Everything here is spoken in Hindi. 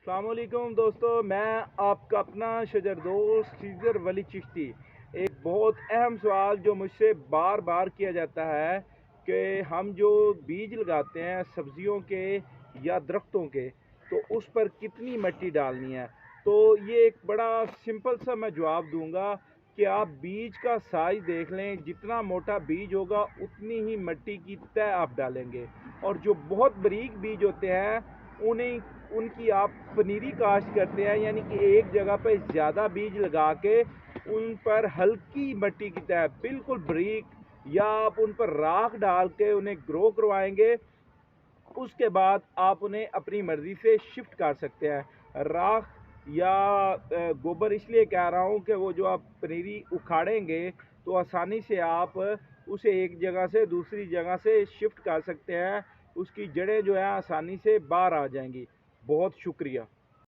अस्सलामुअलैकुम दोस्तों, मैं आपका अपना शजर दोस्त सीजर वली चिश्ती। एक बहुत अहम सवाल जो मुझसे बार बार किया जाता है कि हम जो बीज लगाते हैं सब्जियों के या दरख्तों के, तो उस पर कितनी मिट्टी डालनी है। तो ये एक बड़ा सिंपल सा मैं जवाब दूंगा कि आप बीज का साइज देख लें, जितना मोटा बीज होगा उतनी ही मिट्टी की तय आप डालेंगे। और जो बहुत बारीक बीज होते हैं उन्हें उनकी आप पनीरी काश्त करते हैं, यानी कि एक जगह पर ज़्यादा बीज लगा के उन पर हल्की मिट्टी की तरह बिल्कुल बारीक, या आप उन पर राख डाल के उन्हें ग्रो करवाएंगे। उसके बाद आप उन्हें अपनी मर्ज़ी से शिफ्ट कर सकते हैं। राख या गोबर इसलिए कह रहा हूँ कि वो जो आप पनीरी उखाड़ेंगे तो आसानी से आप उसे एक जगह से दूसरी जगह से शिफ्ट कर सकते हैं। उसकी जड़ें जो है आसानी से बाहर आ जाएंगी। बहुत शुक्रिया।